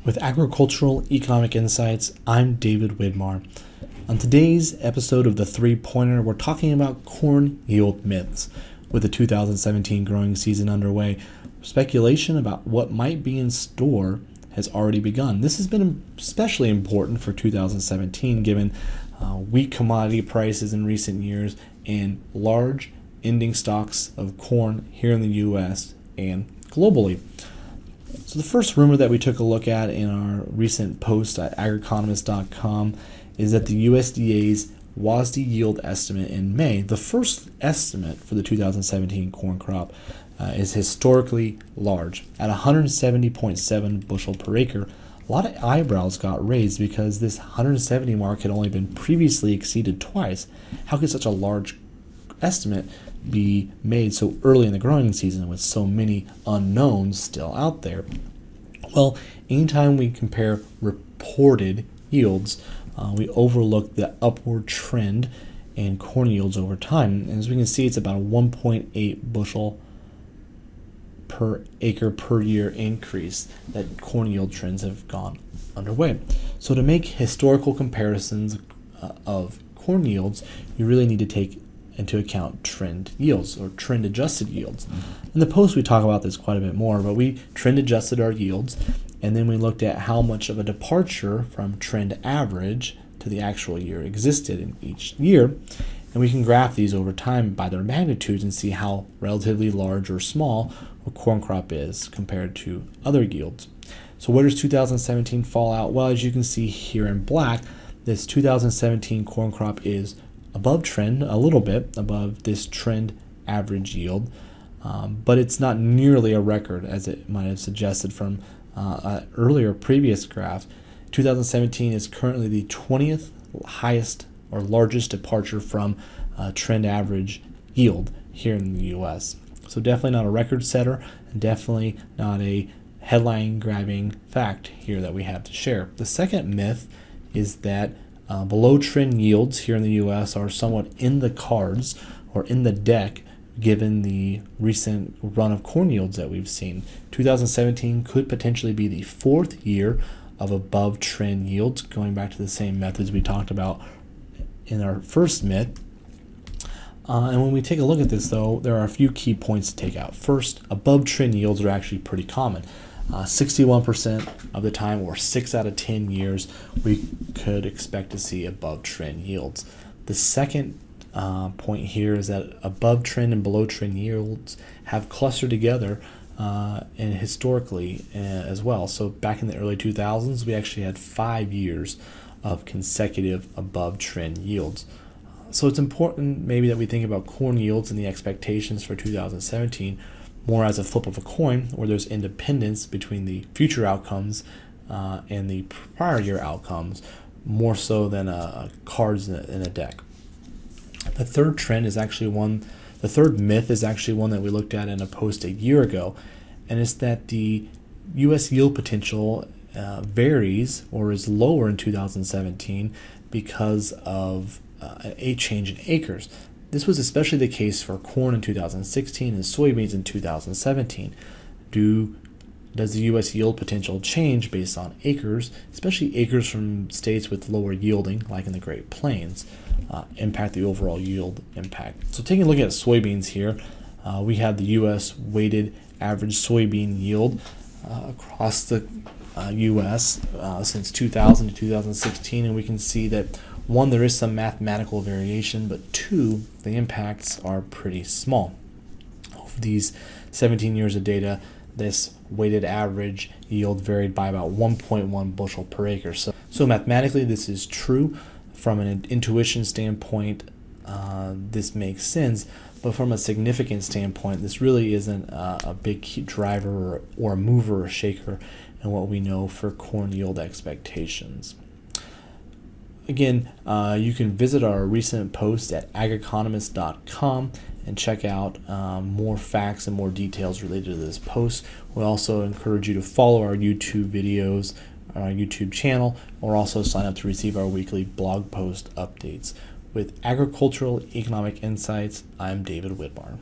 With Agricultural Economic Insights, I'm David Widmar. On today's episode of the Three Pointer, we're talking about corn yield myths. With the 2017 growing season underway, speculation about what might be in store has already begun. This has been especially important for 2017 given weak commodity prices in recent years and large ending stocks of corn here in the U.S. and globally. So the first rumor that we took a look at in our recent post at ageconomist.com is that the USDA's WSDA yield estimate in May, the first estimate for the 2017 corn crop, is historically large at 170.7 bushel per acre. A lot of eyebrows got raised because this 170 mark had only been previously exceeded twice. How could such a large estimate be made so early in the growing season with so many unknowns still out there? Well, anytime we compare reported yields, we overlook the upward trend in corn yields over time. And as we can see, it's about a 1.8 bushel per acre per year increase that corn yield trends have gone underway. So to make historical comparisons of corn yields, you really need to take into account trend yields or trend adjusted yields. In the post we talk about this quite a bit more, but we trend adjusted our yields and then we looked at how much of a departure from trend average to the actual year existed in each year, and we can graph these over time by their magnitudes and see how relatively large or small a corn crop is compared to other yields. So where does 2017 fall out? Well, as you can see here in black, this 2017 corn crop is above trend, a little bit above this trend average yield, but it's not nearly a record as it might have suggested from an earlier previous graph. 2017 is currently the 20th highest or largest departure from trend average yield here in the U.S. So definitely not a record setter and definitely not a headline grabbing fact here that we have to share. The second myth is that below trend yields here in the U.S. are somewhat in the cards or in the deck given the recent run of corn yields that we've seen. 2017 could potentially be the fourth year of above trend yields, going back to the same methods we talked about in our first myth. And when we take a look at this, though, there are a few key points to take out. First, above trend yields are actually pretty common. 61% of the time, or 6 out of 10 years, we could expect to see above trend yields. The second point here is that above trend and below trend yields have clustered together and historically as well. So back in the early 2000s, we actually had 5 years of consecutive above trend yields. So it's important maybe that we think about corn yields and the expectations for 2017 more as a flip of a coin, where there's independence between the future outcomes and the prior year outcomes, more so than cards in a deck. The third myth is actually one that we looked at in a post a year ago, and it's that the U.S. yield potential varies or is lower in 2017 because of a change in acres. This was especially the case for corn in 2016 and soybeans in 2017. Does the U.S. yield potential change based on acres, especially acres from states with lower yielding, like in the Great Plains, impact the overall yield impact? So taking a look at soybeans here, we have the U.S. weighted average soybean yield across the U.S. Since 2000 to 2016, and we can see that one, there is some mathematical variation, but two, the impacts are pretty small. Over these 17 years of data, this weighted average yield varied by about 1.1 bushel per acre. So mathematically, this is true. From an intuition standpoint, this makes sense, but from a significant standpoint, this really isn't a big driver or a mover or shaker in what we know for corn yield expectations. Again, you can visit our recent post at ageconomist.com and check out more facts and more details related to this post. We'll also encourage you to follow our YouTube videos, our YouTube channel, or also sign up to receive our weekly blog post updates. With Agricultural Economic Insights, I'm David Widmar.